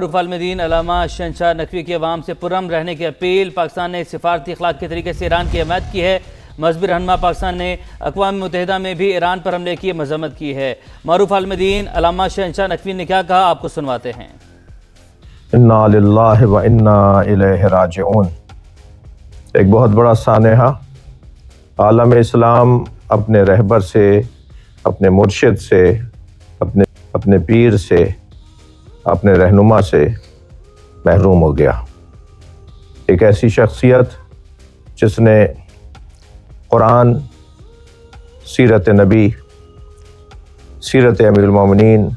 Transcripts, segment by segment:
معروف عالم دین علامہ شہنشاہ نقوی کی عوام سے پرامن رہنے کی اپیل۔ پاکستان نے سفارتی اخلاق کے طریقے سے ایران کی حمایت کی ہے۔ مذہبی رہنما پاکستان نے اقوام متحدہ میں بھی ایران پر حملے کی مذمت کی ہے۔ معروف عالم دین علامہ شہنشاہ نقوی نے کیا کہا، آپ کو سنواتے ہیں۔ انا للہ و انا الیہ راجعون۔ ایک بہت بڑا سانحہ، عالم اسلام اپنے رہبر سے، اپنے مرشد سے، اپنے پیر سے، اپنے رہنما سے محروم ہو گیا۔ ایک ایسی شخصیت جس نے قرآن، سیرت نبی، سیرت امیر المومنین،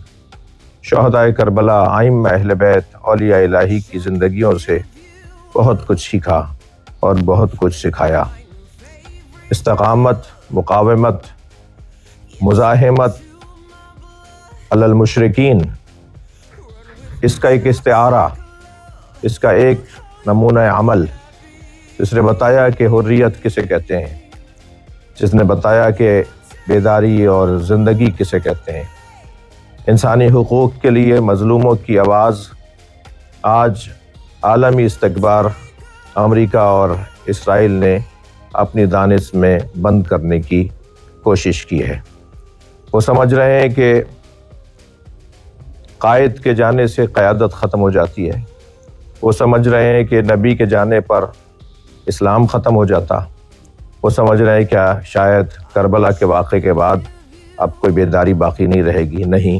شہدائے کربلا، ائمہ اہل بیت، اولیاء الہی کی زندگیوں سے بہت کچھ سیکھا اور بہت کچھ سکھایا۔ استقامت، مقاومت، مزاحمت علی المشرکین، اس کا ایک استعارہ، اس کا ایک نمونہ عمل، جس نے بتایا کہ حریت کسے کہتے ہیں، جس نے بتایا کہ بیداری اور زندگی کسے کہتے ہیں۔ انسانی حقوق کے لیے مظلوموں کی آواز آج عالمی استکبار امریکہ اور اسرائیل نے اپنی دانش میں بند کرنے کی کوشش کی ہے۔ وہ سمجھ رہے ہیں کہ قائد کے جانے سے قیادت ختم ہو جاتی ہے۔ وہ سمجھ رہے ہیں کہ نبی کے جانے پر اسلام ختم ہو جاتا۔ وہ سمجھ رہے ہیں کیا شاید کربلا کے واقعے کے بعد اب کوئی بیداری باقی نہیں رہے گی۔ نہیں،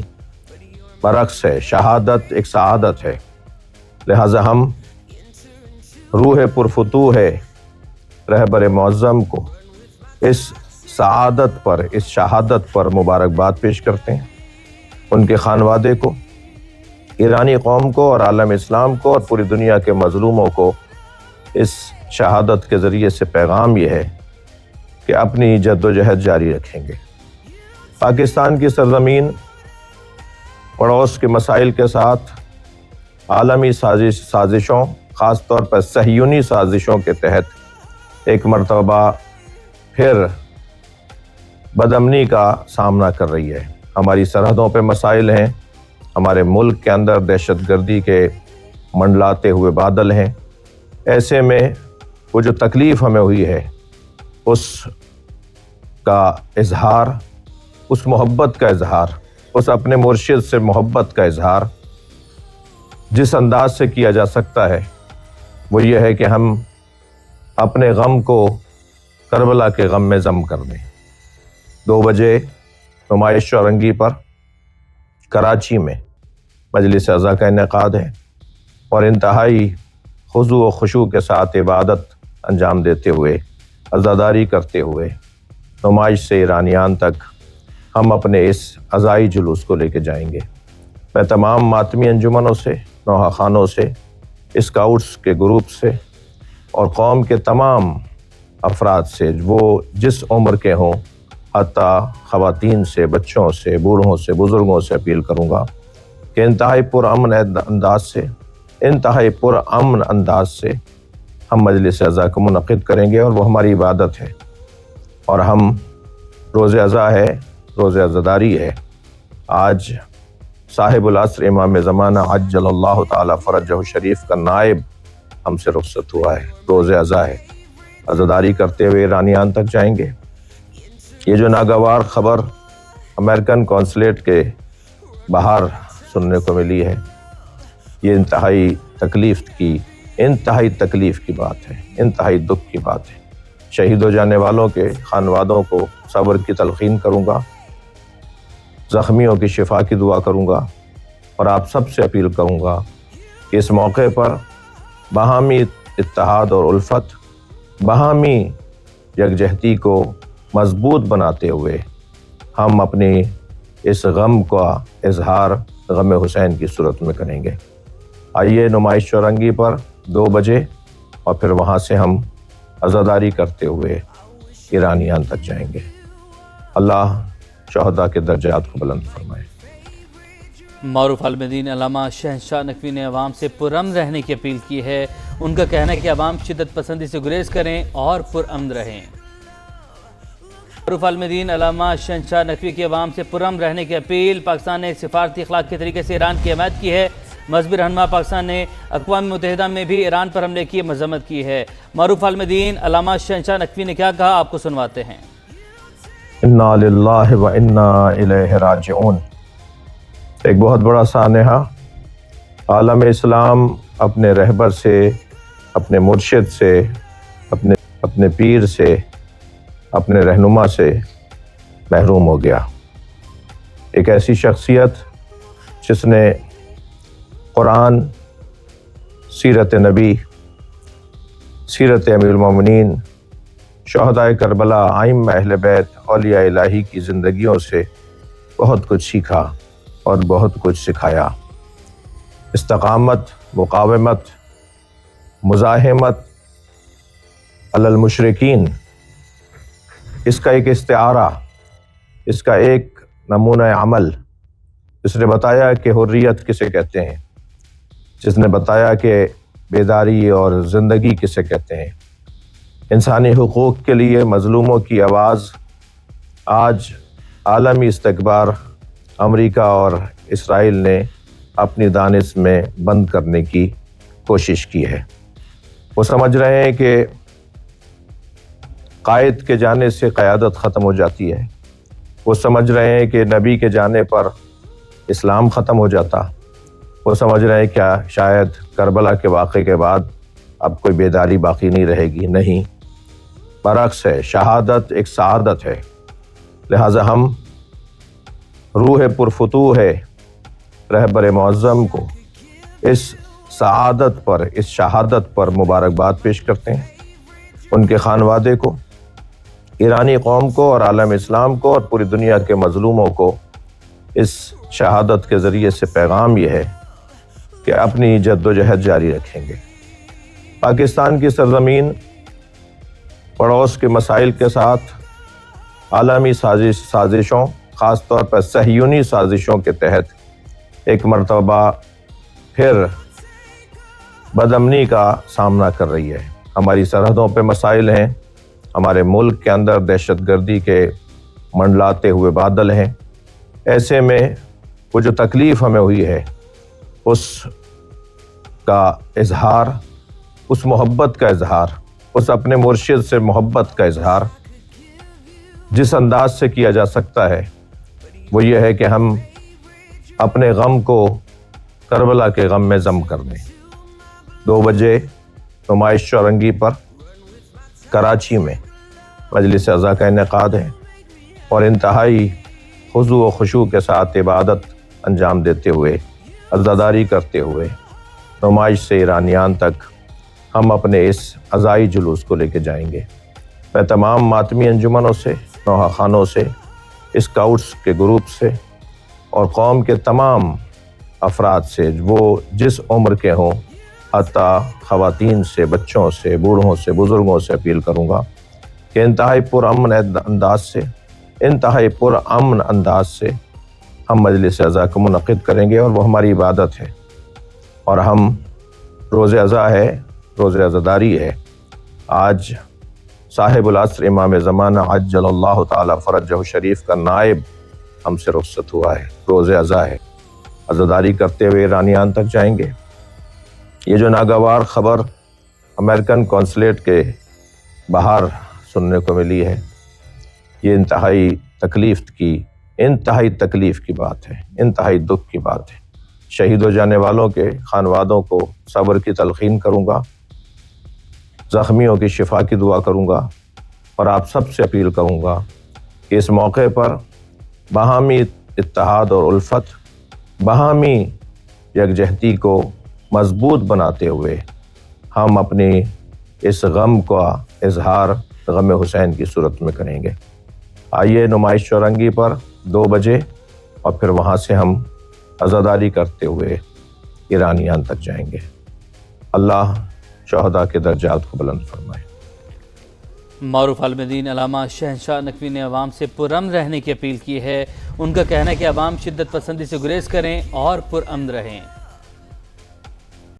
برعکس ہے، شہادت ایک سعادت ہے۔ لہٰذا ہم روح پرفتوح ہے رہبر معظم کو اس سعادت پر، اس شہادت پر مبارکباد پیش کرتے ہیں۔ ان کے خانوادے کو، ایرانی قوم کو اور عالم اسلام کو اور پوری دنیا کے مظلوموں کو اس شہادت کے ذریعے سے پیغام یہ ہے کہ اپنی جد و جہد جاری رکھیں گے۔ پاکستان کی سرزمین پڑوس کے مسائل کے ساتھ عالمی سازشوں، خاص طور پر صہیونی سازشوں کے تحت ایک مرتبہ پھر بدامنی کا سامنا کر رہی ہے۔ ہماری سرحدوں پہ مسائل ہیں، ہمارے ملک کے اندر دہشت گردی کے منڈلاتے ہوئے بادل ہیں۔ ایسے میں وہ جو تکلیف ہمیں ہوئی ہے، اس کا اظہار، اس محبت کا اظہار، اس اپنے مرشد سے محبت کا اظہار جس انداز سے کیا جا سکتا ہے وہ یہ ہے کہ ہم اپنے غم کو کربلا کے غم میں ضم کر دیں۔ 2 بجے نمائش چورنگی پر کراچی میں مجلس اعضاء کا انعقاد ہے اور انتہائی خضوع و خشوع کے ساتھ عبادت انجام دیتے ہوئے، عزاداری کرتے ہوئے نمائش سے ایرانیان تک ہم اپنے اس عزائی جلوس کو لے کے جائیں گے۔ میں تمام ماتمی انجمنوں سے، نوحہ خانوں سے، اسکاؤٹس کے گروپ سے اور قوم کے تمام افراد سے، وہ جس عمر کے ہوں، حتیٰ خواتین سے، بچوں سے، بوڑھوں سے، بزرگوں سے اپیل کروں گا کہ انتہائی پرامن انداز سے ہم مجلس اعضاء کو منعقد کریں گے، اور وہ ہماری عبادت ہے اور ہم روز عزا ہے، روز عزاداری ہے۔ آج صاحب العصر امام زمانہ عجل اللہ تعالی فرجہ شریف کا نائب ہم سے رخصت ہوا ہے، روز عزا ہے۔ عزاداری کرتے ہوئے ایرانیان تک جائیں گے۔ یہ جو ناگوار خبر امریکن قونصلیٹ کے باہر سننے کو ملی ہے، یہ انتہائی تکلیف کی بات ہے، انتہائی دکھ کی بات ہے۔ شہید ہو جانے والوں کے خانوادوں کو صبر کی تلقین کروں گا، زخمیوں کی شفا کی دعا کروں گا، اور آپ سب سے اپیل کروں گا کہ اس موقع پر باہمی اتحاد اور الفت، باہمی یکجہتی کو مضبوط بناتے ہوئے ہم اپنی اس غم کا اظہار غم حسین کی صورت میں کریں گے۔ آئیے نمائش چورنگی پر 2 بجے، اور پھر وہاں سے ہم عزاداری کرتے ہوئے ایرانیان تک جائیں گے۔ اللہ شہداء کے درجات کو بلند فرمائے۔ معروف عالم دین علامہ شہنشاہ نقوی نے عوام سے پرامن رہنے کی اپیل کی ہے۔ ان کا کہنا ہے کہ عوام شدت پسندی سے گریز کریں اور پرامن رہیں۔ معروف عالم دین علامہ شہنشاہ نقوی کی عوام سے پرامن رہنے کی اپیل۔ پاکستان نے سفارتی اخلاق کے طریقے سے ایران کی حمایت کی ہے۔ مذہبی رہنما پاکستان نے اقوام متحدہ میں بھی ایران پر حملے کی مذمت کی ہے۔ معروف عالم دین علامہ شہنشاہ نقوی نے کیا کہا، آپ کو سنواتے ہیں۔ انا للہ و انا الیہ راجعون۔ ایک بہت بڑا سانحہ، عالم اسلام اپنے رہبر سے، اپنے مرشد سے، اپنے پیر سے، اپنے رہنما سے محروم ہو گیا۔ ایک ایسی شخصیت جس نے قرآن، سیرت نبی، سیرت امیر المومنین، شہدائے کربلا، ائمہ اہل بیت، اولیاء الہی کی زندگیوں سے بہت کچھ سیکھا اور بہت کچھ سکھایا۔ استقامت، مقاومت، مزاحمت علی المشرکین، اس کا ایک استعارہ، اس کا ایک نمونہ عمل، جس نے بتایا کہ حریت کسے کہتے ہیں، جس نے بتایا کہ بیداری اور زندگی کسے کہتے ہیں۔ انسانی حقوق کے لیے مظلوموں کی آواز آج عالمی استکبار امریکہ اور اسرائیل نے اپنی دانش میں بند کرنے کی کوشش کی ہے۔ وہ سمجھ رہے ہیں کہ قائد کے جانے سے قیادت ختم ہو جاتی ہے، وہ سمجھ رہے ہیں کہ نبی کے جانے پر اسلام ختم ہو جاتا، وہ سمجھ رہے ہیں کیا شاید کربلا کے واقعے کے بعد اب کوئی بیداری باقی نہیں رہے گی۔ نہیں، برعکس ہے، شہادت ایک سعادت ہے۔ لہٰذا ہم روح پرفتوح ہے رہبر معظم کو اس سعادت پر، اس شہادت پر مبارکباد پیش کرتے ہیں، ان کے خانوادے کو، ایرانی قوم کو اور عالم اسلام کو اور پوری دنیا کے مظلوموں کو اس شہادت کے ذریعے سے پیغام یہ ہے کہ اپنی جد و جہد جاری رکھیں گے۔ پاکستان کی سرزمین پڑوس کے مسائل کے ساتھ عالمی سازشوں، خاص طور پر صہیونی سازشوں کے تحت ایک مرتبہ پھر بدامنی کا سامنا کر رہی ہے۔ ہماری سرحدوں پہ مسائل ہیں، ہمارے ملک کے اندر دہشت گردی کے منڈلاتے ہوئے بادل ہیں۔ ایسے میں وہ جو تکلیف ہمیں ہوئی ہے، اس کا اظہار، اس محبت کا اظہار، اس اپنے مرشد سے محبت کا اظہار جس انداز سے کیا جا سکتا ہے وہ یہ ہے کہ ہم اپنے غم کو کربلا کے غم میں ضم کر دیں۔ 2 بجے نمائش چورنگی پر کراچی میں مجلس عزا کا انعقاد ہے اور انتہائی خضوع و خشوع کے ساتھ عبادت انجام دیتے ہوئے، عزاداری کرتے ہوئے نمائش سے ایرانیان تک ہم اپنے اس عزائی جلوس کو لے کے جائیں گے۔ میں تمام ماتمی انجمنوں سے، نوحہ خانوں سے، اسکاؤٹس کے گروپ سے اور قوم کے تمام افراد سے، وہ جس عمر کے ہوں، حتیٰ خواتین سے، بچوں سے، بوڑھوں سے، بزرگوں سے اپیل کروں گا کہ انتہائی پرامن انداز سے ہم مجلس عزا کو منعقد کریں گے، اور وہ ہماری عبادت ہے، اور ہم روز عزا ہے، روز عزاداری ہے۔ آج صاحب العصر امام زمانہ عجل اللہ تعالی فرجہ شریف کا نائب ہم سے رخصت ہوا ہے، روز عزا ہے۔ عزاداری کرتے ہوئے ایرانیان تک جائیں گے۔ یہ جو ناگوار خبر امریکن قونصلیٹ کے باہر سننے کو ملی ہے، یہ انتہائی تکلیف کی بات ہے، انتہائی دکھ کی بات ہے۔ شہید ہو جانے والوں کے خانوادوں کو صبر کی تلقین کروں گا، زخمیوں کی شفا کی دعا کروں گا، اور آپ سب سے اپیل کروں گا کہ اس موقع پر باہمی اتحاد اور الفت، باہمی یکجہتی کو مضبوط بناتے ہوئے ہم اپنی اس غم کا اظہار غم حسین کی صورت میں کریں گے۔ آئیے نمائش چورنگی پر 2 بجے، اور پھر وہاں سے ہم عزاداری کرتے ہوئے ایرانیان تک جائیں گے۔ اللہ شہداء کے درجات کو بلند فرمائے۔ معروف عالم دین علامہ شہنشاہ نقوی نے عوام سے پرامن رہنے کی اپیل کی ہے۔ ان کا کہنا ہے کہ عوام شدت پسندی سے گریز کریں اور پرامن رہیں۔